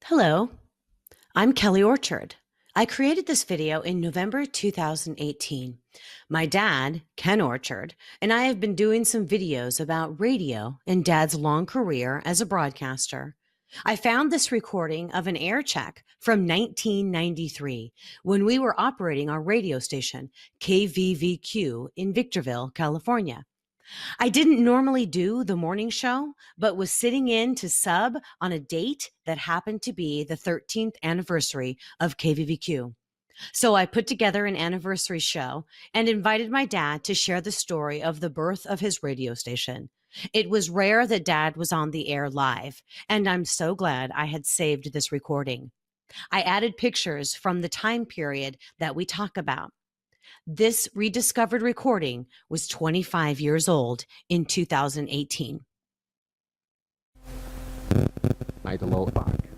Hello, I'm Kelly Orchard. I created this video in November 2018. My dad, Ken Orchard, and I have been doing some videos about radio and Dad's long career as a broadcaster. I found this recording of an Aircheck from 1993 when we were operating our radio station, KVVQ, in Victorville, California. I didn't normally do the morning show, but was sitting in to sub on a date that happened to be the 13th anniversary of KVVQ. So I put together an anniversary show and invited my dad to share the story of the birth of his radio station. It was rare that Dad was on the air live, and I'm so glad I had saved this recording. I added pictures from the time period that we talk about. This rediscovered recording was 25 years old in 2018.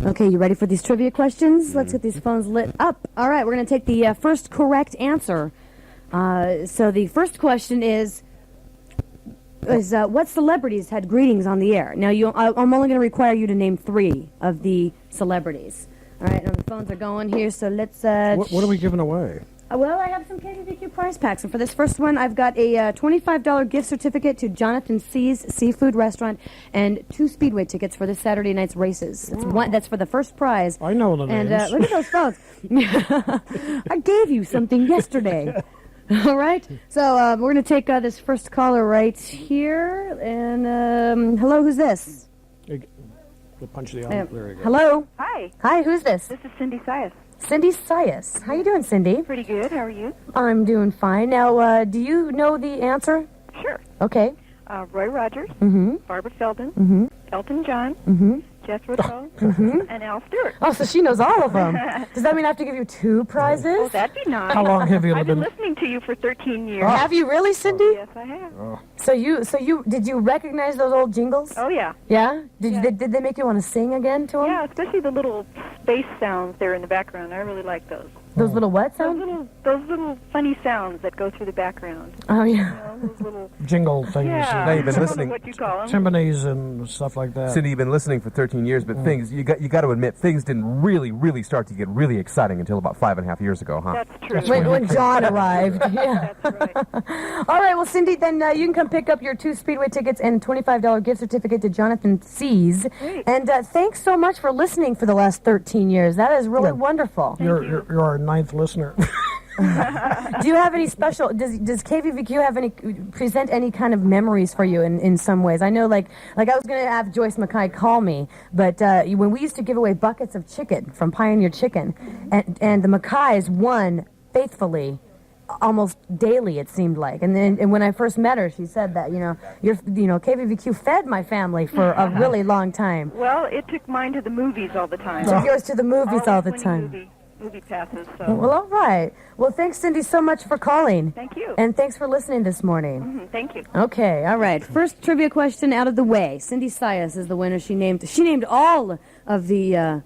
Okay, you ready for these trivia questions? Let's get these phones lit up. All right, we're going to take the first correct answer. So the first question is what celebrities had greetings on the air? Now, I'm only going to require you to name 3 of the celebrities. All right, now the phones are going here, so let's... What are we giving away? Well, I have some KVVQ prize packs, and for this first one, I've got a $25 gift certificate to Jonathan C's Seafood Restaurant and 2 Speedway tickets for this Saturday night's races. That's for the first prize. I know the names. And look at those phones. I gave you something yesterday. All right, so we're going to take this first caller right here. And hello, who's this? Punch the envelope. There you go. Hello. Hi. Hi, who's this? This is Cindy Sias. Cindy Sias. How you doing, Cindy? Pretty good. How are you? I'm doing fine. Now, do you know the answer? Sure. Okay. Roy Rogers, Barbara Feldon, Elton John, Jethro Tull, and Al Stewart. Oh, so she knows all of them. Does that mean I have to give you 2 prizes? Oh, that'd be nice. How long have you I've been been... listening to you for 13 years. Have you really, Cindy? Yes, I have. So you did you recognize those old jingles? Oh, yeah. Yeah? Yeah. Did they make you want to sing again to them? Yeah, especially the little space sounds there in the background. I really like those. Those little what Those sounds? little funny sounds that go through the background. Oh, You yeah. know, those little... jingle things? Yeah, Now you've been I don't know listening. what you call them. Timpanis and stuff like that. Cindy, you've been listening for 13 years, but things you got to admit things didn't really start to get really exciting until about 5.5 years ago, huh? That's true. When John arrived. Yeah. That's right. All right, well, Cindy, then you can come pick up your 2 Speedway tickets and $25 gift certificate to Jonathan C's. Great. And thanks so much for listening for the last 13 years. That is really wonderful. You're our 9th listener. Do you have any special? Does KVVQ have any present any kind of memories for you in some ways? I know, like I was going to have Joyce Mackay call me, but when we used to give away buckets of chicken from Pioneer Chicken, and the Mackays won faithfully, almost daily it seemed like. And when I first met her, she said that KVVQ fed my family for a really long time. Well, it took mine to the movies all the time. Took yours to the movies all the Always time. Movie passes. So. Well, all right. Well, thanks, Cindy, so much for calling. Thank you. And thanks for listening this morning. Thank you. Okay, all right. First trivia question out of the way. Cindy Sias is the winner. She named all of the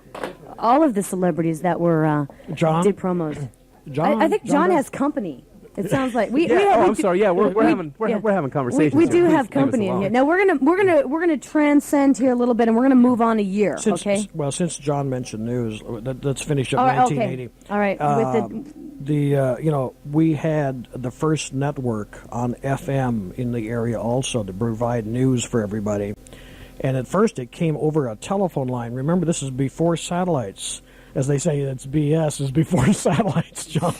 celebrities that were John? did promos. John? I think John does? has company. It sounds like we I'm sorry. Yeah, we're having conversations. we do here. have Please leave us company in alone. here. Now we're gonna transcend here a little bit, and we're gonna move on a year. Since John mentioned news, let's finish up All right, 1980. okay. All right. We had the first network on FM in the area also to provide news for everybody. And at first it came over a telephone line. Remember, this is before satellites. As they say, it's BS, is before satellites, John.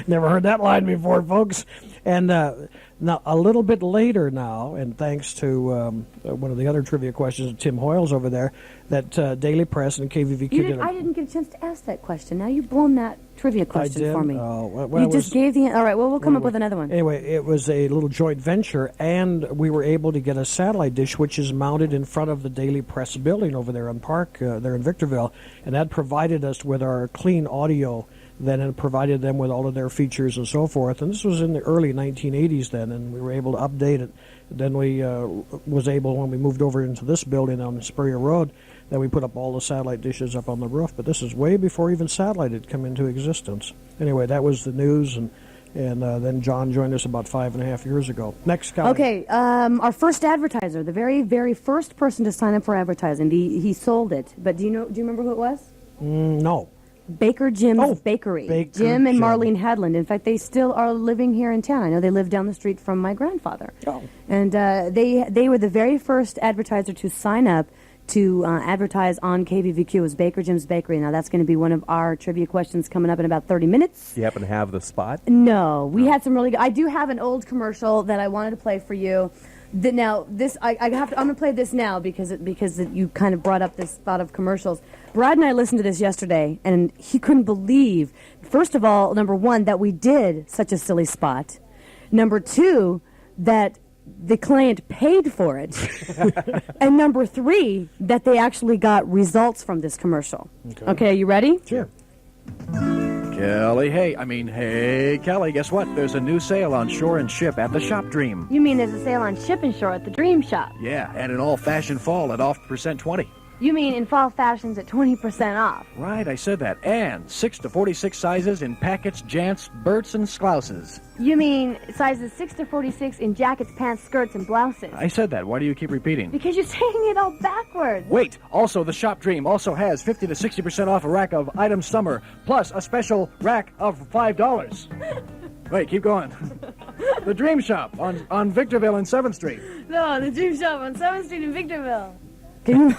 Never heard that line before, folks. And now, a little bit later now, and thanks to one of the other trivia questions, Tim Hoyles over there, that Daily Press and KVVQ I didn't get a chance to ask that question. Now you've blown that trivia question did? for me. Well, You it just was- gave the... All right, well, we'll come up with another one. Anyway, it was a little joint venture, and we were able to get a satellite dish, which is mounted in front of the Daily Press building over there on Park, there in Victorville, and that provided us with our clean audio. Then it provided them with all of their features and so forth. And this was in the early 1980s then, and we were able to update it. Then we was able, when we moved over into this building on Spurrier Road, then we put up all the satellite dishes up on the roof. But this is way before even satellite had come into existence. Anyway, that was the news, and And then John joined us about 5.5 years ago. Next guy. Okay, our first advertiser, the very, very first person to sign up for advertising. He sold it, but do you remember who it was? No. Baker Jim's Bakery. Baker Jim and Jim. Marlene Hadland. In fact, they still are living here in town. I know they live down the street from my grandfather. Oh. And they were the very first advertiser to sign up to advertise on KVVQ. It was Baker Jim's Bakery. Now, that's going to be one of our trivia questions coming up in about 30 minutes. Do you happen to have the spot? No. We had some really good... I do have an old commercial that I wanted to play for you. Now, this I'm going to play this now because you kind of brought up this thought of commercials. Brad and I listened to this yesterday, and he couldn't believe, first of all, number one, that we did such a silly spot. Number two, that the client paid for it. And number three, that they actually got results from this commercial. Okay, are you ready? Sure. Hey, Kelly, guess what? There's a new sale on Shore and Ship at the Shop Dream. You mean there's a sale on Ship and Shore at the Dream Shop? Yeah, and an all-fashion fall at off percent 20. You mean in fall fashions at 20% off? Right, I said that. And 6 to 46 sizes in packets, jants, Berts, and Sklouses. You mean sizes 6 to 46 in jackets, pants, skirts, and blouses? I said that. Why do you keep repeating? Because you're saying it all backwards. Wait, also the Shop Dream also has 50 to 60% off a rack of items summer, plus a special rack of $5. Wait, keep going. The Dream Shop on Victorville and 7th Street. No, the Dream Shop on 7th Street in Victorville. Can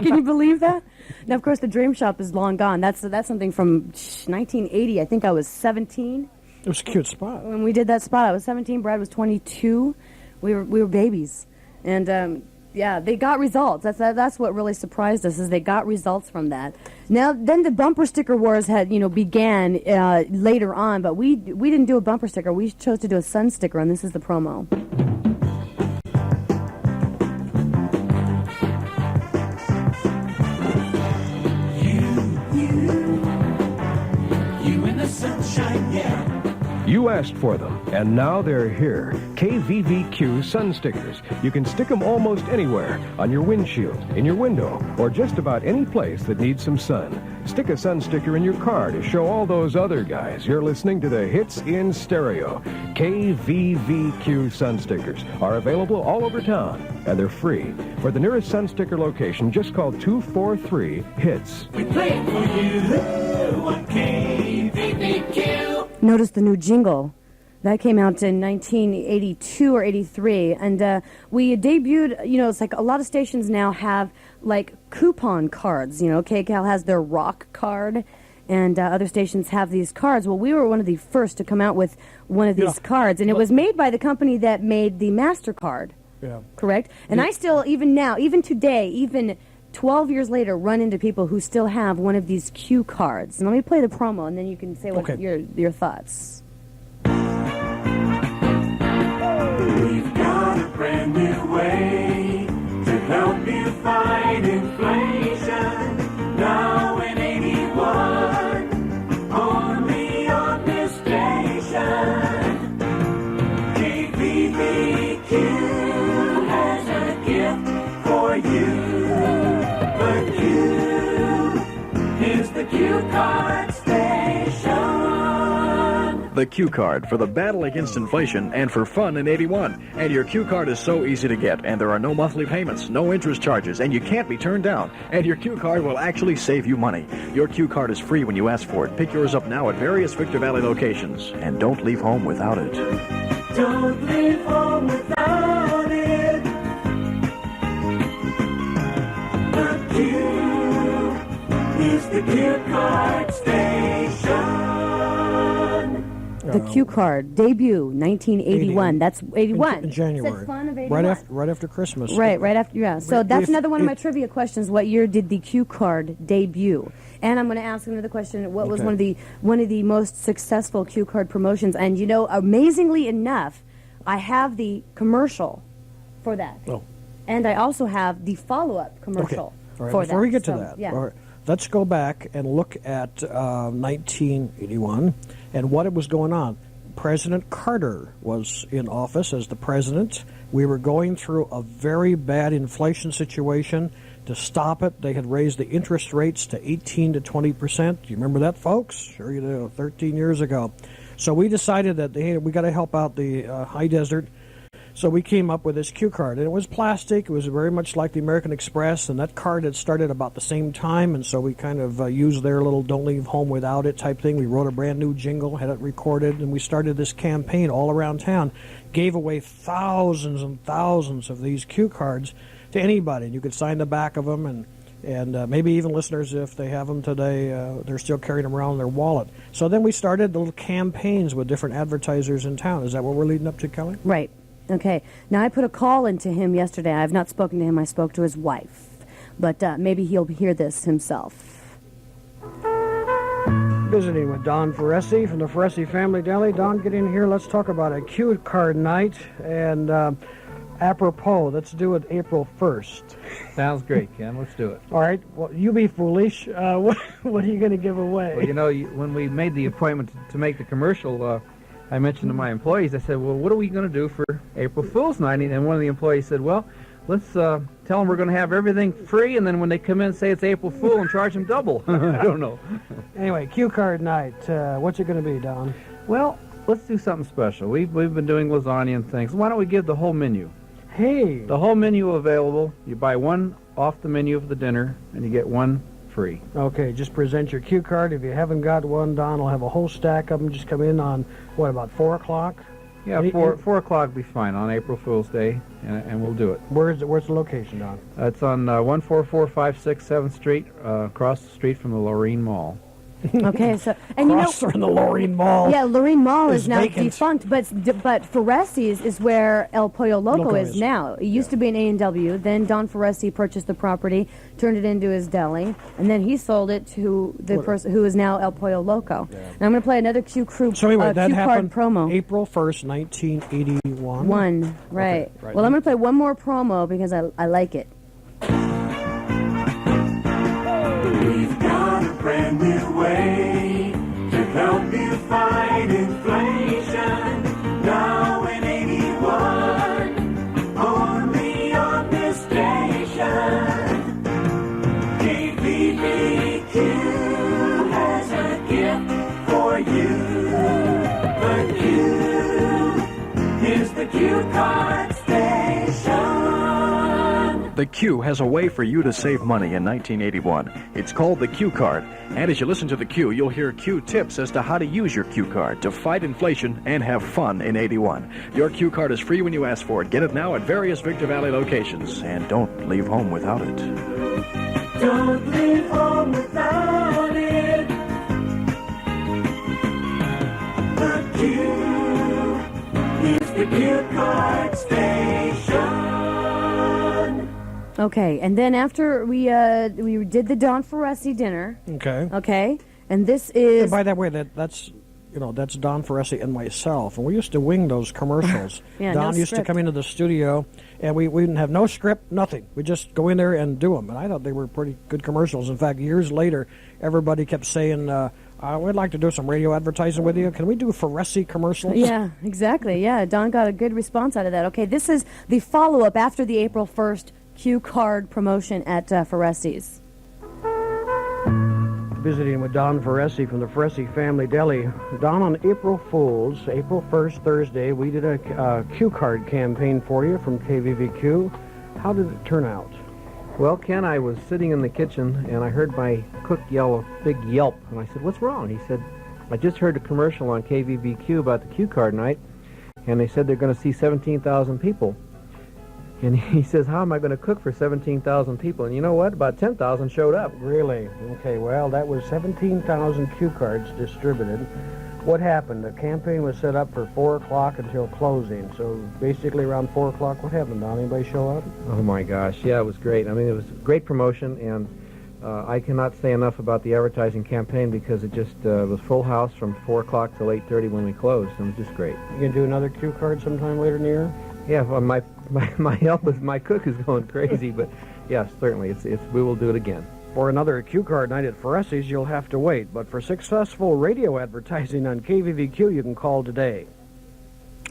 you believe that? Now, of course, the Dream Shop is long gone. That's something from 1980. I think I was 17. It was a cute spot. When we did that spot, I was 17. Brad was 22. We were babies, and yeah, they got results. That's what really surprised us is they got results from that. Now, then the bumper sticker wars began later on, but we didn't do a bumper sticker. We chose to do a sun sticker, and this is the promo. You asked for them, and now they're here. KVVQ sun stickers. You can stick them almost anywhere, on your windshield, in your window, or just about any place that needs some sun. Stick a sun sticker in your car to show all those other guys you're listening to the hits in stereo. KVVQ sun stickers are available all over town, and they're free. For the nearest sun sticker location, just call 243-HITS. We play it for you on KVVQ. Notice the new jingle. That came out in 1982 or 83, and we debuted, it's like a lot of stations now have, like, coupon cards. KCAL has their rock card, and other stations have these cards. Well, we were one of the first to come out with one of these cards, and it was made by the company that made the MasterCard, correct? And I still, even now, even today, even 12 years later, run into people who still have one of these cue cards. And let me play the promo, and then you can say what your thoughts. We've got a brand new way to help you fight inflation. Now in 81, only on this station. KVVQ has a gift for you. The Q is the Q Card Station. The Q Card for the battle against inflation and for fun in 81. And your Q Card is so easy to get, and there are no monthly payments, no interest charges, and you can't be turned down. And your Q Card will actually save you money. Your Q Card is free when you ask for it. Pick yours up now at various Victor Valley locations. And don't leave home without it. Don't leave home without it. The Q is the Q Card Station. The Q Card, debut, 1981. That's 81. In January. Said fun of 81. Right after Christmas. Right after, yeah. So that's another one of my trivia questions. What year did the Q Card debut? And I'm going to ask another question. What was one of the most successful Q Card promotions? And amazingly enough, I have the commercial for that. Oh. And I also have the follow-up commercial for that. Before we get to that, yeah. all right, let's go back and look at 1981 and what was going on. President Carter was in office as the president. We were going through a very bad inflation situation. To stop it, they had raised the interest rates to 18 to 20%. Do you remember that, folks? Sure you do, 13 years ago. So we decided that, hey, we got to help out the high desert. So we came up with this Q card, and it was plastic. It was very much like the American Express, and that card had started about the same time, and so we kind of used their little "Don't Leave Home Without It" type thing. We wrote a brand new jingle, had it recorded, and we started this campaign all around town. Gave away thousands and thousands of these Q cards to anybody, and you could sign the back of them, and maybe even listeners, if they have them today, they're still carrying them around in their wallet. So then we started the little campaigns with different advertisers in town. Is that what we're leading up to, Kelly? Right. Okay. Now, I put a call into him yesterday. I have not spoken to him. I spoke to his wife. But maybe he'll hear this himself. Visiting with Don Foresi from the Foresi Family Deli. Don, get in here. Let's talk about a Q card night. And apropos, let's do it April 1st. Sounds great, Ken. Let's do it. All right. Well, you be foolish. What are you going to give away? Well, you know, when we made the appointment to make the commercial, I mentioned to my employees, I said, well, what are we going to do for April Fool's Night? And one of the employees said, well, let's tell them we're going to have everything free, and then when they come in, say it's April Fool and charge them double. I don't know. Anyway, Q card night. What's it going to be, Don? Well, let's do something special. We've been doing lasagna and things. Why don't we give the whole menu? Hey. The whole menu available. You buy one off the menu for the dinner, and you get one free. Okay, just present your Q card. If you haven't got one, Don will have a whole stack of them. Just come in on, what, about 4 o'clock? Yeah, 4 o'clock will be fine on April Fool's Day, and we'll do it. Where's the location, Don? It's on 14456 7th Street, across the street from the Lorraine Mall. Okay, so and Across from the Lorraine Mall. Yeah, Lorraine Mall is now vacant. defunct, but Foresi's is where El Pollo Loco is now. It used to be an A&W. Then Don Foresi purchased the property, turned it into his deli, and then he sold it to the person who is now El Pollo Loco. Yeah. And I'm going to play another Q card promo. April 1st, 1981. Right. Okay, right. Well, I'm going to play one more promo because I like it. We've got a brand new way to help you fight inflation. Now in 81, only on this station. KVVQ has a gift for you. The Q is the Q card station. The Q has a way for you to save money in 1981. It's called the Q card. And as you listen to the Q, you'll hear Q tips as to how to use your Q card to fight inflation and have fun in 81. Your Q card is free when you ask for it. Get it now at various Victor Valley locations. And don't leave home without it. Don't leave home without it. The Q is the Q card station. Okay, and then after we did the Don Foresi dinner. Okay, and this is. And by that way, that's Don Foresi and myself, and we used to wing those commercials. Yeah, Don no used script. to come into the studio, and we didn't have no script, nothing. We just go in there and do them, and I thought they were pretty good commercials. In fact, years later, everybody kept saying, we'd like to do some radio advertising with you. Can we do Foresi commercials? Yeah, exactly. Yeah, Don got a good response out of that. Okay, this is the follow-up after the April 1st Q card promotion at Foresi's. Visiting with Don Foresi from the Foresi Family Deli. Don, on April 1st, Thursday, we did a Q card campaign for you from KVVQ. How did it turn out? Well, Ken, I was sitting in the kitchen, and I heard my cook yell a big yelp, and I said, what's wrong? He said, I just heard a commercial on KVVQ about the Q card night, and they said they're going to see 17,000 people. And he says, how am I going to cook for 17,000 people? And you know what? About 10,000 showed up. Really? Okay, well, that was 17,000 Q cards distributed. What happened? The campaign was set up for 4 o'clock until closing. So basically around 4 o'clock, what happened, Don? Anybody show up? Oh, my gosh. Yeah, it was great. I mean, it was great promotion, and I cannot say enough about the advertising campaign because it just was full house from 4 o'clock till 8:30 when we closed, and it was just great. You can do another Q card sometime later in the year? Yeah, well, my cook is going crazy, but yes, certainly, we will do it again. For another Q card night at Foresi's, you'll have to wait. But for successful radio advertising on KVVQ, you can call today.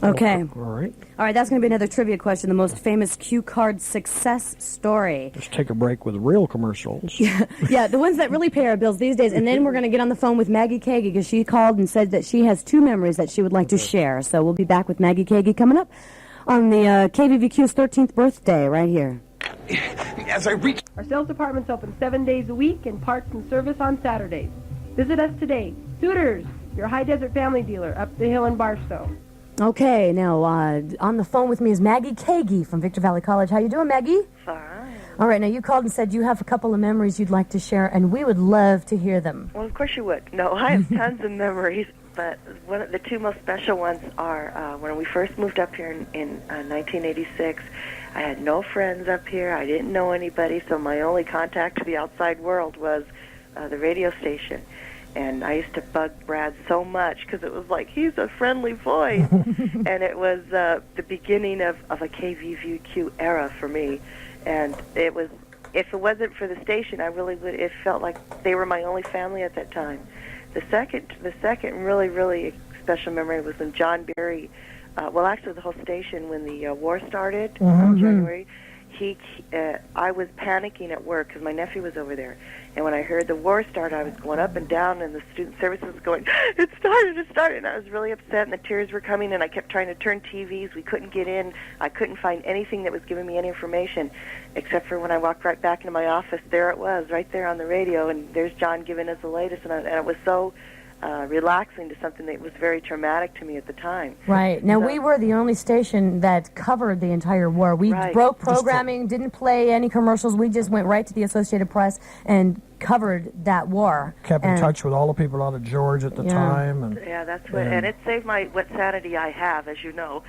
Okay. All right. All right, that's going to be another trivia question. The most famous cue card success story. Let's take a break with real commercials. Yeah, the ones that really pay our bills these days. And then we're going to get on the phone with Maggie Kagi because she called and said that she has 2 memories that she would like to share. So we'll be back with Maggie Kagi coming up on the KVVQ's 13th birthday right here. As I reach... Our sales department's open 7 days a week and parts and service on Saturdays. Visit us today. Suitors, your High Desert family dealer up the hill in Barstow. Okay, now on the phone with me is Maggie Kagi from Victor Valley College. How you doing, Maggie? Fine. All right, now you called and said you have a couple of memories you'd like to share, and we would love to hear them. Well, of course you would. No, I have tons of memories, but one of the 2 most special ones are when we first moved up here in 1986. I had no friends up here. I didn't know anybody, so my only contact to the outside world was the radio station. And I used to bug Brad so much because it was like, he's a friendly voice. And it was the beginning of a KVVQ era for me. And it was, if it wasn't for the station, I really would, it felt like they were my only family at that time. The second really, really special memory was when John Barry, well, actually the whole station, when the war started in January, I was panicking at work because my nephew was over there. And when I heard the war start, I was going up and down, and the student services was going, it started. And I was really upset, and the tears were coming, and I kept trying to turn TVs. We couldn't get in. I couldn't find anything that was giving me any information, except for when I walked right back into my office, there it was, right there on the radio, and there's John giving us the latest, and it was so relaxing to something that was very traumatic to me at the time. Right. Now, we were the only station that covered the entire war. We broke programming, didn't play any commercials. We just went right to the Associated Press and covered that war. Kept in touch with all the people out of George at the time. And, yeah, that's what, and it saved what sanity I have, as you know.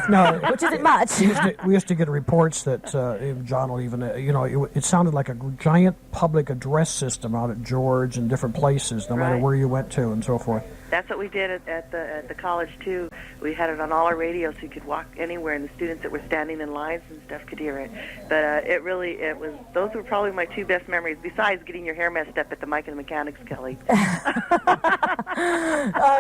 No, which isn't much. We used to get reports that John will even, it sounded like a giant public address system out at George and different places, no matter where you went to and so forth. That's what we did at the college too. We had it on all our radios, so you could walk anywhere, and the students that were standing in lines and stuff could hear it. But those were probably my 2 best memories, besides getting your hair messed up at the Mike and the Mechanics, Kelly. Oh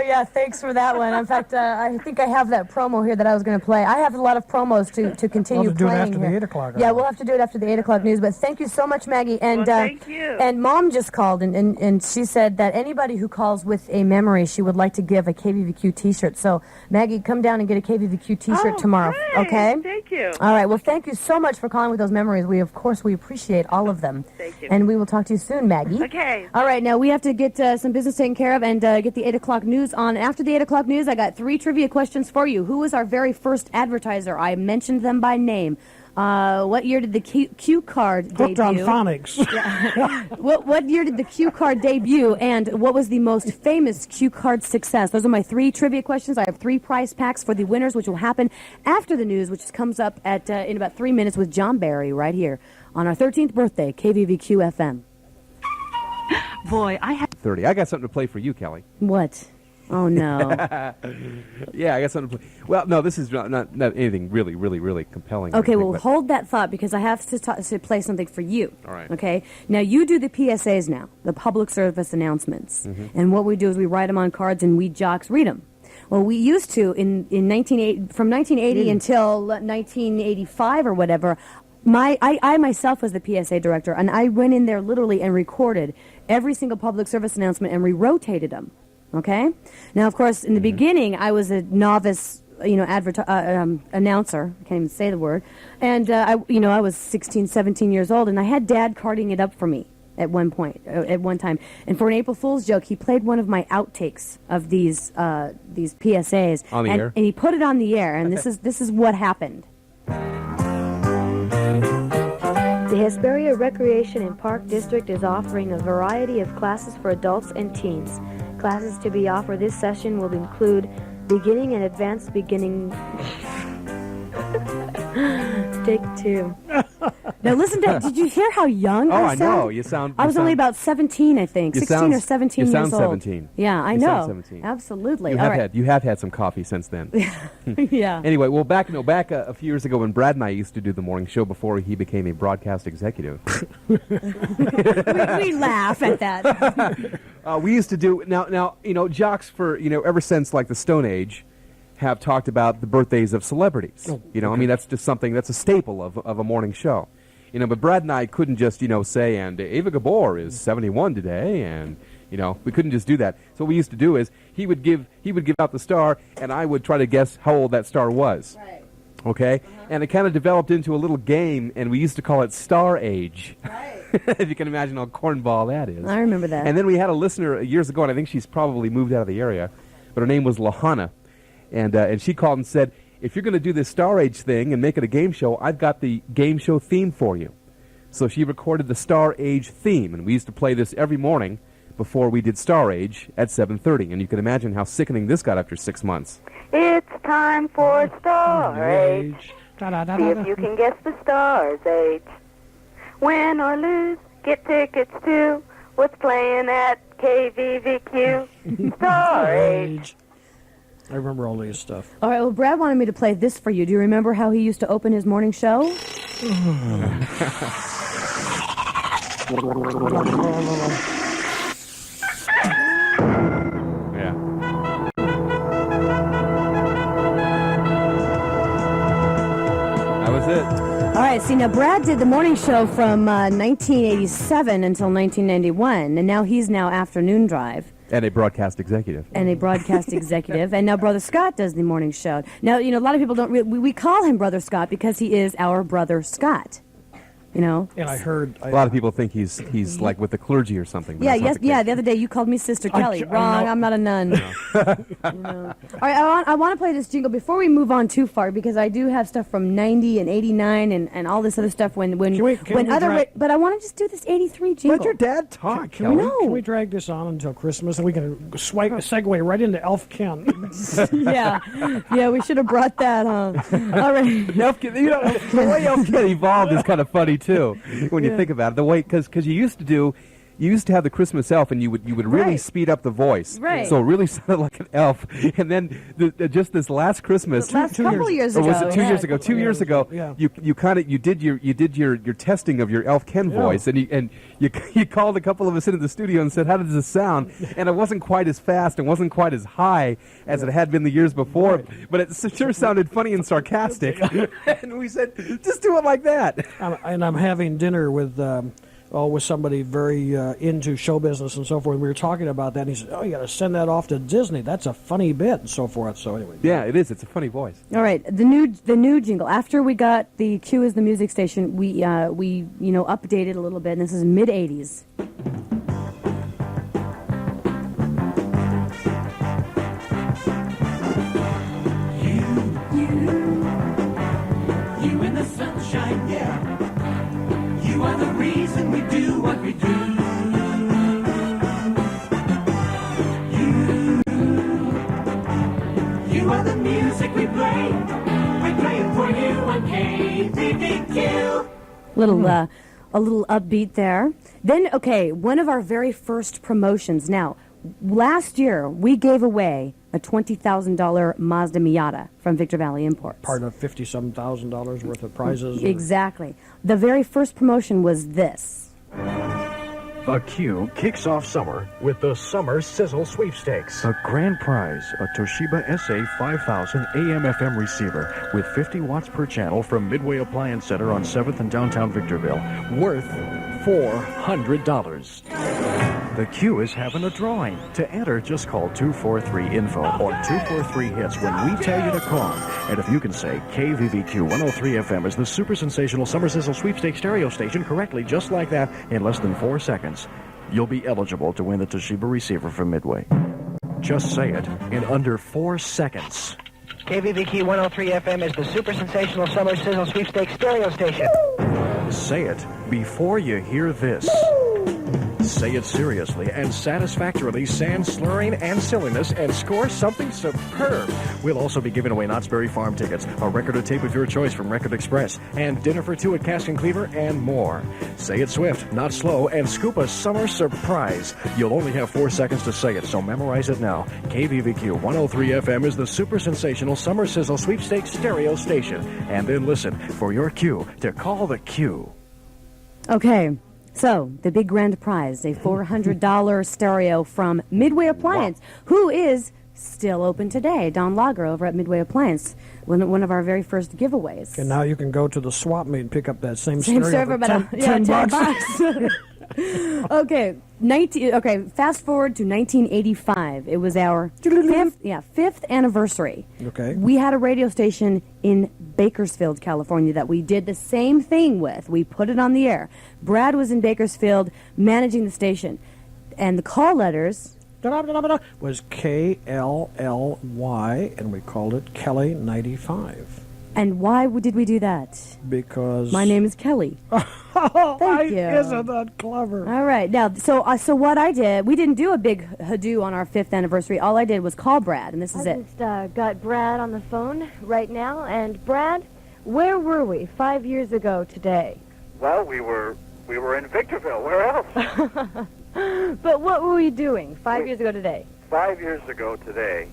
yeah, thanks for that one. In fact, I think I have that promo here that I was going to play. I have a lot of promos to continue we'll do playing it after here. the 8 o'clock hour. Yeah, we'll have to do it after the 8 o'clock news. But thank you so much, Maggie. And thank you. And Mom just called and she said that anybody who calls with a memory, she would like to give a KVVQ T-shirt. So Maggie, come down and get a KVVQ T-shirt tomorrow. Great. Okay? Thank you. All right. Well, thank you so much for calling with those memories. We appreciate all of them. Thank you. And we will talk to you soon, Maggie. Okay. All right. Now we have to get some business taken care of and get the 8 o'clock news on. After the 8 o'clock news, I got 3 trivia questions for you. Who was our very first advertiser? I mentioned them by name. What year did the Q card debut? Hooked on phonics. What year did the Q card debut, and what was the most famous Q card success? Those are my 3 trivia questions. I have 3 prize packs for the winners, which will happen after the news, which comes up at in about 3 minutes with John Barry right here on our 13th birthday, KVVQ FM. Boy, I have 30. I got something to play for you, Kelly. What? Oh, no. Yeah, I got something to play. Well, no, this is not anything really, really, really compelling. Okay, well, hold that thought because I have to play something for you. All right. Okay? Now, you do the PSAs now, the public service announcements. Mm-hmm. And what we do is we write them on cards and we jocks read them. Well, we used to, from 1980 until 1985 or whatever, I myself was the PSA director, and I went in there literally and recorded every single public service announcement and re-rotated them. Okay? Now, of course, in the beginning, I was a novice, announcer. I can't even say the word. And, I was 16, 17 years old, and I had Dad carding it up for me at one time. And for an April Fool's joke, he played one of my outtakes of these PSAs. On the air? And he put it on the air, and this is what happened. The Hesperia Recreation and Park District is offering a variety of classes for adults and teens. Classes to be offered this session will include beginning and advanced beginning. Take 2. Now listen to, did you hear how young I sound? I know. You sound. I was only about 17, I think. 16 or 17 years old. You sound 17. Yeah, I you know. Sound 17. Absolutely. You have had some coffee since then. Yeah. Anyway, well, back a few years ago when Brad and I used to do the morning show before he became a broadcast executive. we laugh at that. We used to do now. Jocks for ever since like the Stone Age. have talked about the birthdays of celebrities. You know, I mean, that's just something that's a staple of a morning show. You know, but Brad and I couldn't just, you know, say, and Ava Gabor is 71 today, and, you know, we couldn't just do that. So what we used to do is he would give out the star, and I would try to guess how old that star was. Right. Okay? And it kind of developed into a little game, and we used to call it Star Age. Right. If you can imagine how cornball that is. I remember that. And then we had a listener years ago, and I think she's probably moved out of the area, but her name was Lahana. And she called and said, if you're going to do this Star Age thing and make it a game show, I've got the game show theme for you. So she recorded the Star Age theme, and we used to play this every morning before we did Star Age at 7:30. And you can imagine how sickening this got after 6 months. It's time for Star Age. See if you can guess the star's age. Win or lose, get tickets to what's playing at KVVQ. Star Age. I remember all these stuff. All right, well, Brad wanted me to play this for you. Do you remember how he used to open his morning show? Yeah. That was it. All right, see, now Brad did the morning show from 1987 until 1991, and now he's afternoon drive. And a broadcast executive. And now Brother Scott does the morning show. Now, you know, a lot of people don't we call him Brother Scott because he is our Brother Scott. You know? And I heard... A lot of people think he's like with the clergy or something. Yeah, the other day you called me Sister Kelly. Wrong, I'm not a nun. No. You know. All right, I want to play this jingle before we move on too far because I do have stuff from 90 and 89 and all this other stuff but I want to just do this 83 jingle. Let your dad talk, Can we drag this on until Christmas and we can segue right into Elf Ken? yeah, we should have brought that, huh? All right. Elf Ken, you know, the way Elf Ken evolved is kind of funny too, when you think about it. The way, because you used to have the Christmas elf, and you would really speed up the voice, so it really sounded like an elf. And then just this last Christmas, couple years ago, or was it 2 years ago? 2 years ago, you did your testing of your Elf Ken voice, and you called a couple of us into the studio and said, "How does this sound?" And it wasn't quite as fast, and wasn't quite as high as it had been the years before, but it sure sounded funny and sarcastic. And we said, "Just do it like that." And I'm having dinner with somebody very into show business and so forth. We were talking about that, and he said, "Oh, you got to send that off to Disney. That's a funny bit," and so forth. So anyway, yeah, it is. It's a funny voice. All right, the new jingle. After we got the Q as the music station, we updated a little bit. And this is mid '80s. You in the sunshine, yeah. You are the reason we do what we do. You are the music we play. We play it for you on KVVQ. A little upbeat there. Then, okay, one of our very first promotions. Now, last year we gave away a $20,000 Mazda Miata from Victor Valley Imports. Part of $57,000 worth of prizes. Exactly. The very first promotion was this. The Q kicks off summer with the Summer Sizzle Sweepstakes. The grand prize, a Toshiba SA5000 AM/FM receiver with 50 watts per channel from Midway Appliance Center on 7th and downtown Victorville, worth $400. The Q is having a drawing. To enter, just call 243-INFO or 243-HITS when we tell you to call. And if you can say KVVQ 103 FM is the super sensational Summer Sizzle Sweepstakes stereo station correctly, just like that, in less than 4 seconds, you'll be eligible to win the Toshiba receiver from Midway. Just say it in under 4 seconds. KVVQ 103 FM is the super sensational Summer Sizzle Sweepstakes stereo station. Say it before you hear this. Say it seriously and satisfactorily, sans slurring and silliness, and score something superb. We'll also be giving away Knott's Berry Farm tickets, a record or tape of your choice from Record Express, and dinner for two at Cask and Cleaver, and more. Say it swift, not slow, and scoop a summer surprise. You'll only have 4 seconds to say it, so memorize it now. KVVQ 103 FM is the super sensational Summer Sizzle Sweepstakes stereo station. And then listen for your cue to call the Q. Okay. So, the big grand prize, a $400 stereo from Midway Appliance, who is Still open today. Don Lager over at Midway Appliance, one of our very first giveaways. And now you can go to the swap meet and pick up that same Same stereo server, for but 10 bucks. Okay, fast forward to 1985. It was our fifth anniversary. Okay. We had a radio station in Bakersfield, California that we did the same thing with. We put it on the air. Brad was in Bakersfield managing the station. And the call letters was KLLY, and we called it Kelly 95. And why did we do that? Because my name is Kelly. Thank you. Isn't that clever? All right. Now, so what I did, we didn't do a big hado on our 5th anniversary. All I did was call Brad, and this is it. I just got Brad on the phone right now. And Brad, where were we 5 years ago today? Well, we were in Victorville. Where else? But what were we doing 5 years ago today? 5 years ago today,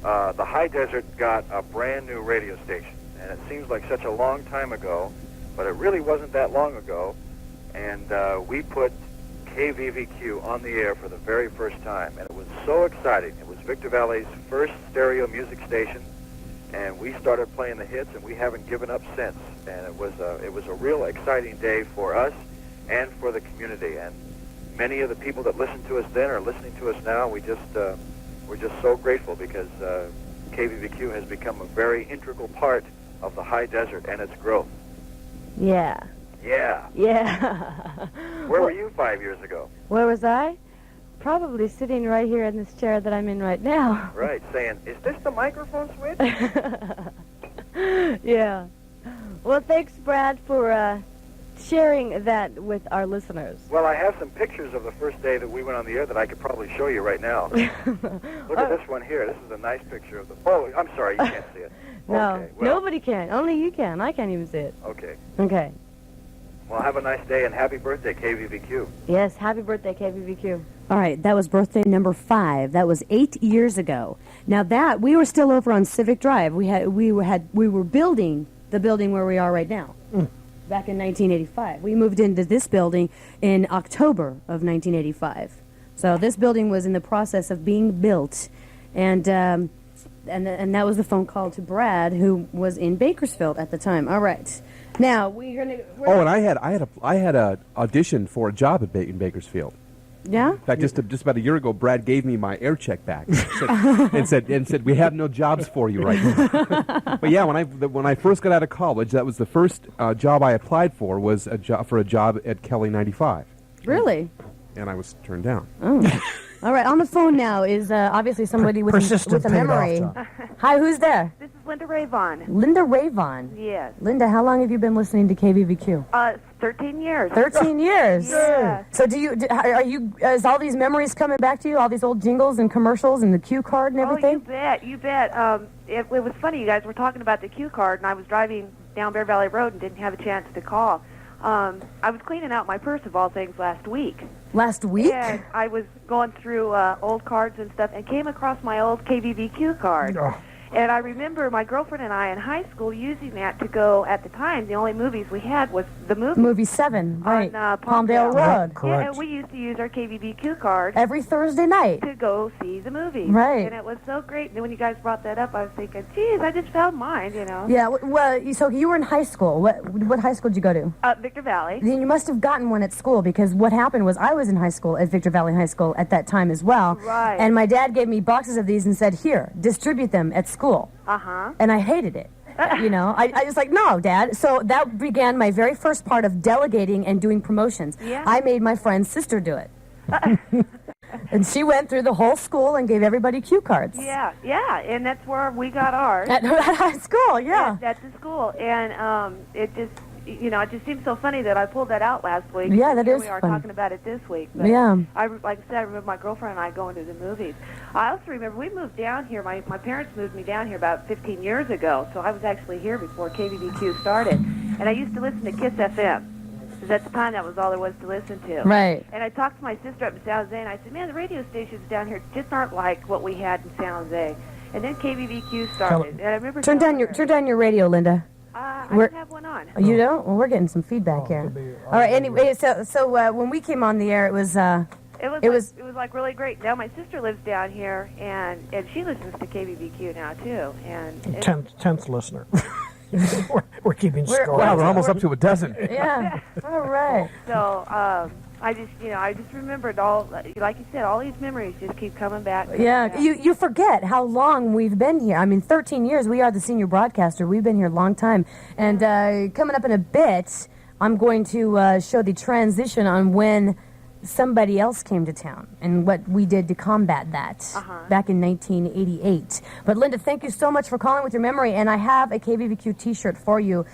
the High Desert got a brand new radio station. And it seems like such a long time ago, but it really wasn't that long ago. And we put KVVQ on the air for the very first time. And it was so exciting. It was Victor Valley's first stereo music station. And we started playing the hits, and we haven't given up since. And it was a real exciting day for us and for the community. And many of the people that listened to us then are listening to us now. We're just so grateful because KVVQ has become a very integral part of the High Desert and its growth. Yeah. Yeah. Yeah. Where were you 5 years ago? Where was I? Probably sitting right here in this chair that I'm in right now. Right, saying, is this the microphone switch? Yeah. Well, thanks, Brad, for sharing that with our listeners. Well, I have some pictures of the first day that we went on the air that I could probably show you right now. Look at this one here. This is a nice picture of the... Oh, I'm sorry, you can't see it. No, Okay, well, nobody can. Only you can. I can't even see it. Okay. Okay. Well, have a nice day and happy birthday, KVVQ. Yes, happy birthday, KVVQ. All right, that was birthday number 5. That was 8 years ago. Now that we were still over on Civic Drive. We were building the building where we are right now. Back in 1985. We moved into this building in October of 1985. So this building was in the process of being built, and that was the phone call to Brad, who was in Bakersfield at the time. All right, now we're and I had a audition for a job in Bakersfield. Yeah. In fact, just about a year ago, Brad gave me my Aircheck back and said we have no jobs for you right now. But yeah, when I first got out of college, that was the first job I applied for, was a job at Kelly 95. Really? And I was turned down. Oh. All right, on the phone now is obviously somebody with a memory. Hi, who's there? This is Linda Rayvon. Linda Rayvon. Yes. Linda, how long have you been listening to KVVQ? 13 years. 13 years. Yeah. So is all these memories coming back to you? All these old jingles and commercials and the cue card and everything? Oh, you bet. It was funny. You guys were talking about the cue card, and I was driving down Bear Valley Road and didn't have a chance to call. I was cleaning out my purse, of all things, last week. Last week? And I was going through old cards and stuff and came across my old KVVQ card. Oh. And I remember my girlfriend and I in high school using that to go, at the time, the only movies we had was the movie. Movie 7, right. On Palmdale Road. Yeah, and we used to use our KVVQ card. Every Thursday night. To go see the movies. Right. And it was so great. And when you guys brought that up, I was thinking, geez, I just found mine, you know. Yeah, well, so you were in high school. What high school did you go to? Victor Valley. Then you must have gotten one at school, because what happened was I was in high school at Victor Valley High School at that time as well. Right. And my dad gave me boxes of these and said, here, distribute them at school. Uh-huh. And I hated it. I was like, no, Dad. So that began my very first part of delegating and doing promotions. Yeah. I made my friend's sister do it. And she went through the whole school and gave everybody cue cards. Yeah, and that's where we got ours. At high school, yeah. At the school. And it just... it just seems so funny that I pulled that out last week. Yeah, that Here is we are funny. talking about it this week. But Yeah. Like I said, I remember my girlfriend and I going to the movies. I also remember we moved down here. My parents moved me down here about 15 years ago, so I was actually here before KVVQ started. And I used to listen to KISS FM, because at the time that was all there was to listen to. Right. And I talked to my sister up in San Jose, and I said, man, the radio stations down here just aren't like what we had in San Jose. And then KVVQ started. And I remember Turn down your radio, Linda. I don't have one on. You don't? Well, we're getting some feedback here. All right. Anyway, so when we came on the air, it was It was like really great. Now my sister lives down here, and she listens to KVVQ now too. And 10th listener. we're keeping score. Wow, we're almost up to a dozen. Yeah. All right. So I just remembered all, like you said, all these memories just keep coming back. Yeah, you forget how long we've been here. I mean, 13 years. We are the senior broadcaster. We've been here a long time. And coming up in a bit, I'm going to show the transition on when somebody else came to town and what we did to combat that back in 1988. But Linda, thank you so much for calling with your memory, and I have a KVVQ T-shirt for you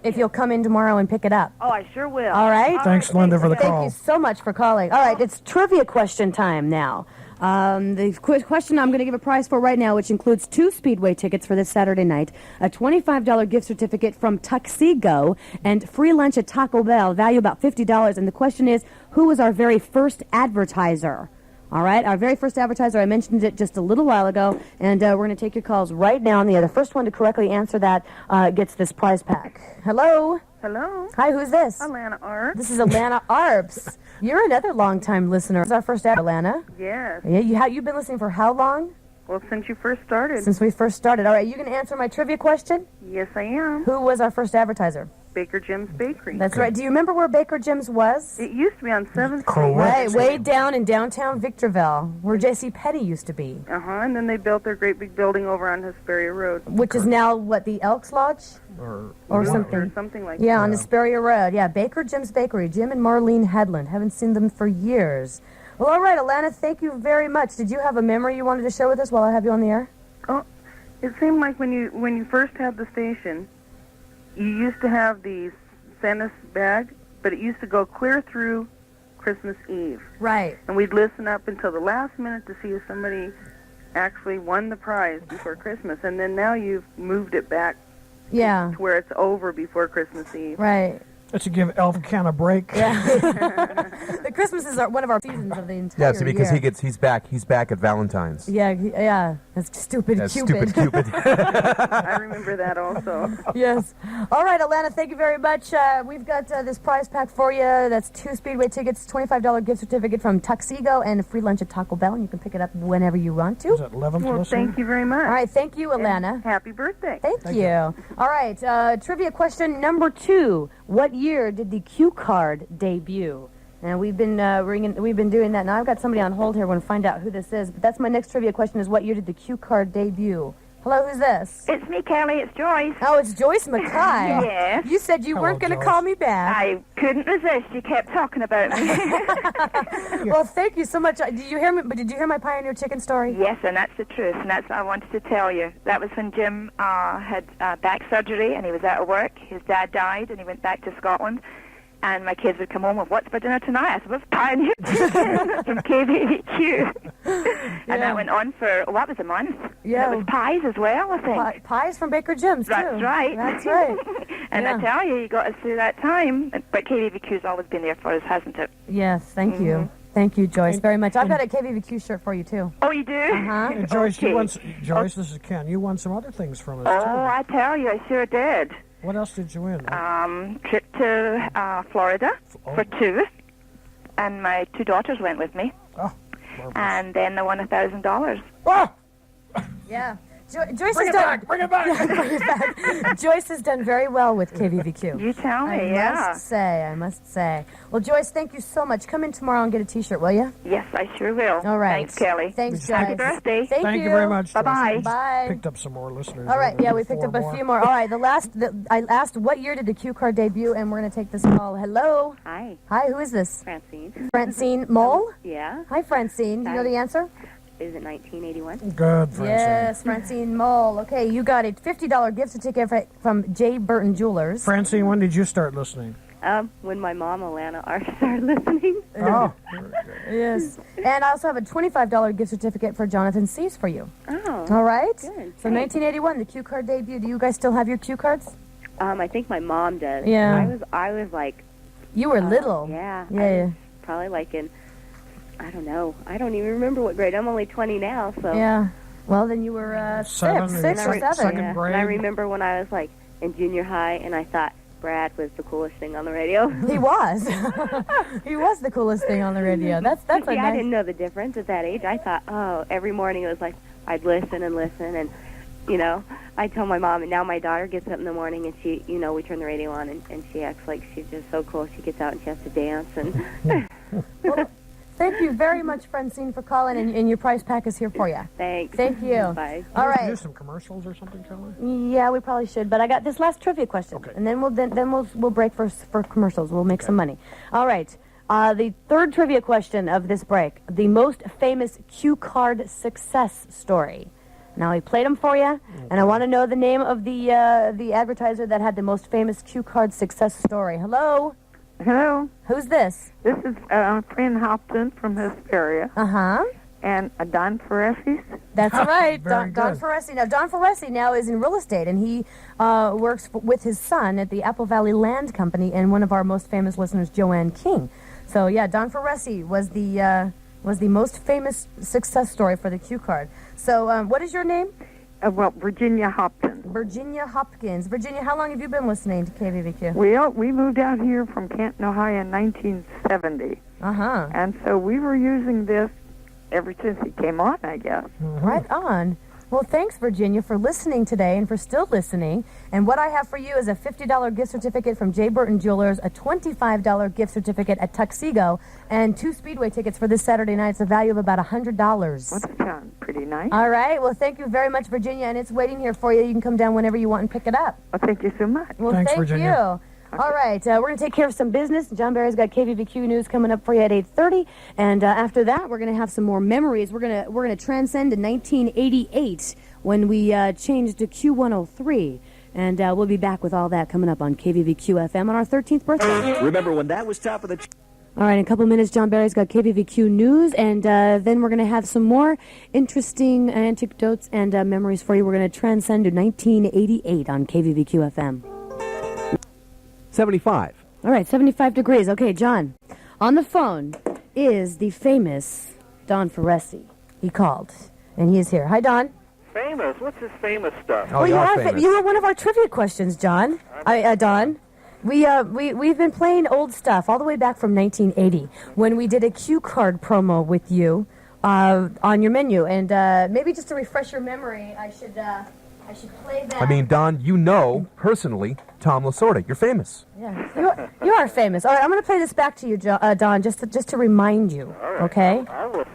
if you'll come in tomorrow and pick it up. Oh, I sure will. All right. Thanks, Linda, for the call. Thank you so much for calling. All right, it's trivia question time now. The question I'm going to give a prize for right now, which includes 2 Speedway tickets for this Saturday night, a $25 gift certificate from Tuxedo, and free lunch at Taco Bell, value about $50. And the question is, who was our very first advertiser? All right, our very first advertiser, I mentioned it just a little while ago, and we're going to take your calls right now. And the first one to correctly answer that gets this prize pack. Hello? Hello. Hi, who's this? Alana Arbs. This is Alana Arbs. You're another longtime listener. This is our first ad, Alana. Yes. Yeah, you've been listening for how long? Well, since you first started. Since we first started. All right, you going to answer my trivia question? Yes, I am. Who was our first advertiser? Baker Jim's Bakery. That's right. Do you remember where Baker Jim's was? It used to be on 7th Street. Right, way down in downtown Victorville, where J.C. Penney used to be. And then they built their great big building over on Hesperia Road. Which is now, what, the Elks Lodge? Or something. Or something like that. Yeah, on Hesperia Road. Yeah, Baker Jim's Bakery. Jim and Marlene Headland. Haven't seen them for years. Well, all right, Alana, thank you very much. Did you have a memory you wanted to share with us while I have you on the air? Oh, it seemed like when you first had the station, you used to have the Santa's bag, but it used to go clear through Christmas Eve. Right. And we'd listen up until the last minute to see if somebody actually won the prize before Christmas. And then now you've moved it back to where it's over before Christmas Eve. Right. That should give Elf Can a break. Yeah. The Christmas is one of our seasons of the entire Yeah, so because year. he's back at Valentine's. Yeah. That's stupid Cupid. Stupid Cupid. I remember that also. Yes. All right, Alana, thank you very much. We've got this prize pack for you. That's 2 Speedway tickets, $25 gift certificate from Tuxedo, and a free lunch at Taco Bell, and you can pick it up whenever you want to. Is that 11th Well, thank you very much. All right, thank you, Alana. And happy birthday. Thank you. All right, trivia question number 2. What year did the Q card debut? And we've been doing that. Now I've got somebody on hold here. We're going to find out who this is. But that's my next trivia question: is what year did the Q card debut? Hello, who's this? It's me, Kelly. It's Joyce. Oh, it's Joyce Mackay. Yes. You said you weren't going to call me back. I couldn't resist. You kept talking about me. Well, thank you so much. Did you hear me? But did you hear my Pioneer Chicken story? Yes, and that's the truth, and that's what I wanted to tell you. That was when Jim had back surgery, and he was out of work. His dad died, and he went back to Scotland. And my kids would come home with, what's for dinner tonight? I said, well, Pioneer Chicken from KVVQ. And that went on for, that was a month. Yeah. And it was pies as well, I think. Pies from Baker Jim's, too. That's right. That's right. And I tell you, you got us through that time. But KVVQ's always been there for us, hasn't it? Yes, thank you. Thank you, Joyce, very much. I've got a KVVQ shirt for you, too. Oh, you do? Uh-huh. Hey, Joyce, Joyce, this is Ken. You won some other things from us, too. Oh, I tell you, I sure did. What else did you win? Trip to Florida for 2, and my 2 daughters went with me. Oh, and then I won $1,000. Oh! Yeah. Joyce Bring has it done. back! Bring it back! Yeah, bring it back. Joyce has done very well with KVVQ. You tell me, I must say. Well, Joyce, thank you so much. Come in tomorrow and get a T-shirt, will you? Yes, I sure will. All right. Thanks, Kelly. Thanks, Joyce. Happy birthday. Thank you very much. Bye-bye. Bye. Picked up some more listeners. All right, we picked up a few more. All right, I asked what year did the Q card debut, and we're going to take this call. Hello. Hi. Hi, who is this? Francine. Francine Mole? Yeah. Hi, Francine. Do you know the answer? Is it 1981? Good, Francine. Yes, Francine Mole. Okay, you got a $50 gift certificate from J. Burton Jewelers. Francine, when did you start listening? When my mom, Alana, started listening. Oh. Yes. And I also have a $25 gift certificate for Jonathan C's for you. Oh. All right? Good. So 1981, the Q card debut. Do you guys still have your Q cards? I think my mom does. Yeah. I was like... You were little. Yeah. Yeah. Probably like in... I don't know. I don't even remember what grade. I'm only 20 now, so... Yeah. Well, then you were six or seven. Second grade. And I remember when I was like in junior high, and I thought, Brad was the coolest thing on the radio. He was. He was the coolest thing on the radio. That's a See, nice... I didn't know the difference at that age. I thought, oh, every morning it was like I'd listen and listen, and you know, I tell my mom, and now my daughter gets up in the morning and she, you know, we turn the radio on and she acts like she's just so cool. She gets out and she has to dance and. Well, thank you very much, Francine, for calling, and your prize pack is here for you. Thanks. Thank you. Bye. All right. Do some commercials or something, Kelly? Yeah, we probably should, but I got this last trivia question, and then we'll break for commercials. We'll make some money. All right. The third trivia question of this break: the most famous cue card success story. Now, we played them for you, and I want to know the name of the advertiser that had the most famous cue card success story. Hello? Hello. Who's this? This is Fran Hopton from Hesperia. Uh-huh. And Don Ferresis. That's right, Very Don good. Ferretti. Now, Don Ferretti now is in real estate, and he works with his son at the Apple Valley Land Company and one of our most famous listeners, Joanne King. So, yeah, Don Ferretti was the most famous success story for the cue card. So, what is your name? Well, Virginia Hopkins. Virginia Hopkins. Virginia, how long have you been listening to KVVQ? We moved out here from Canton, Ohio in 1970. Uh-huh. And so we were using this ever since it came on, I guess. Right on. Well, thanks, Virginia, for listening today and for still listening. And what I have for you is a $50 gift certificate from J. Burton Jewelers, a $25 gift certificate at Tuxedo, and 2 Speedway tickets for this Saturday night. It's a value of about $100. Well, that sounds pretty nice. All right. Well, thank you very much, Virginia, and it's waiting here for you. You can come down whenever you want and pick it up. Well, thank you so much. Well, Thanks, thank Virginia. you. All right, we're going to take care of some business. John Barry's got KVVQ news coming up for you at 8:30, and after that, we're going to have some more memories. We're going to transcend to 1988 when we changed to Q103, and we'll be back with all that coming up on KVVQ FM on our 13th birthday. Remember when that was top of the... All right, in a couple of minutes, John Barry's got KVVQ news, and then we're going to have some more interesting anecdotes and memories for you. We're going to transcend to 1988 on KVVQ FM. 75. All right, 75 degrees. Okay, John, on the phone is the famous Don Ferretti. He called, and he is here. Hi, Don. Famous? What's this famous stuff? Well, you were one of our trivia questions, John. Don. We've been playing old stuff all the way back from 1980 when we did a cue card promo with you on your menu. And maybe just to refresh your memory, I should play that. I mean, Don, you know personally Tom Lasorda. You're famous. Yeah, you are famous. All right, I'm going to play this back to you, Don, just to remind you. Right. Okay. I'll listen.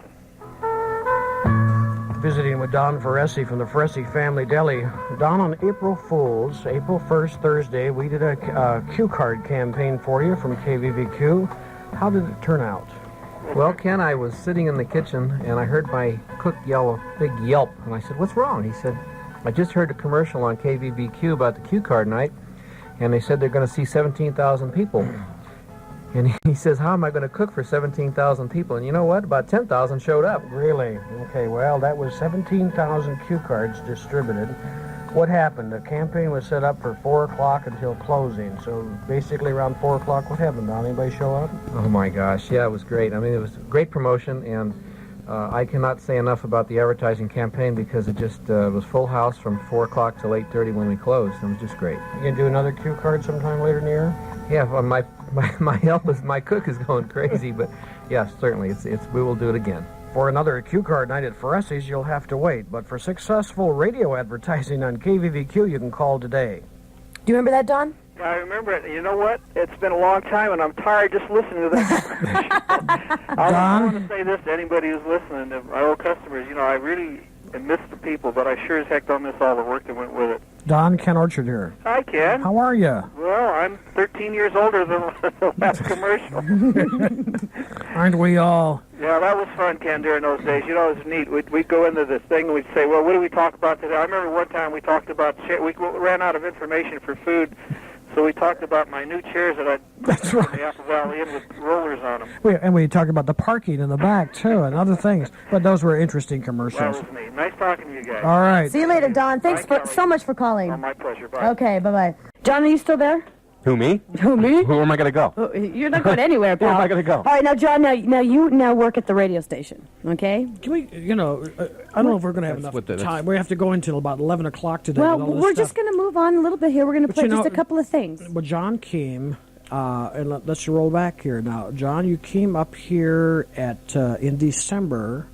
Visiting with Don Ferretti from the Ferretti Family Deli. Don, on April Fool's, April 1st, Thursday, we did a cue card campaign for you from KVVQ. How did it turn out? Well, Ken, I was sitting in the kitchen, and I heard my cook yell a big yelp. And I said, "What's wrong?" He said, "I just heard a commercial on KVVQ about the cue card night, and they said they're going to see 17,000 people." And he says, "How am I going to cook for 17,000 people?" And you know what? About 10,000 showed up. Really? Okay, well, that was 17,000 cue cards distributed. What happened? The campaign was set up for 4 o'clock until closing. So basically around 4 o'clock, what happened, Don? Anybody show up? Oh, my gosh. Yeah, it was great. I mean, it was great promotion, and I cannot say enough about the advertising campaign because it just was full house from 4 o'clock till 8:30 when we closed. It was just great. You going to do another cue card sometime later in the year? Yeah, well, my cook is going crazy, but yes, certainly, we will do it again. For another cue card night at Ferretti's, you'll have to wait. But for successful radio advertising on KVVQ, you can call today. Do you remember that, Don? I remember it. You know what? It's been a long time, and I'm tired just listening to that. I want to say this to anybody who's listening, to my old customers. You know, I really miss the people, but I sure as heck don't miss all the work that went with it. Don, Ken Orchard here. Hi, Ken. How are you? Well, I'm 13 years older than the last commercial. Aren't we all? Yeah, that was fun, Ken, during those days. You know, it was neat. We'd go into this thing and we'd say, well, what do we talk about today? I remember one time we talked about, we ran out of information for food, so we talked about my new chairs that I'd put in the Apple Valley Inn with rollers on them. And we talked about the parking in the back, too, and other things. But those were interesting commercials. That was neat. Nice talking to you guys. All right. See you later, Don. Thanks so much for calling. Oh, my pleasure. Bye. Okay, bye-bye. John, are you still there? Who, me? Who, me? Where am I going to go? Oh, you're not going anywhere, pal. Where am I going to go? All right, now, John, now you work at the radio station, okay? Can we, I don't know if we're going to have enough time. We have to go until about 11 o'clock today. Well, with all this we're stuff. just going to move on a little bit here. We're going to play just a couple of things. But John came, and let's roll back here now. John, you came up here in December,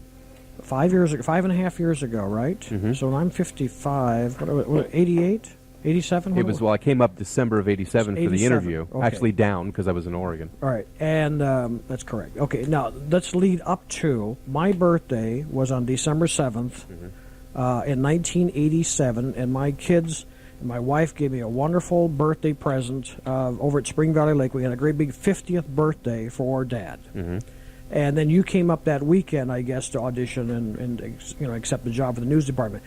5.5 years ago, right? Mm-hmm. So I'm 55. What 88? 87? I came up December of 87 for the 87, interview. okay. Actually down because I was in Oregon. All right, and that's correct. Okay, now let's lead up to my birthday was on December 7th in 1987, and my kids and my wife gave me a wonderful birthday present over at Spring Valley Lake. We had a great big 50th birthday for our dad. Mm-hmm. And then you came up that weekend, I guess, to audition and accept the job for the news department.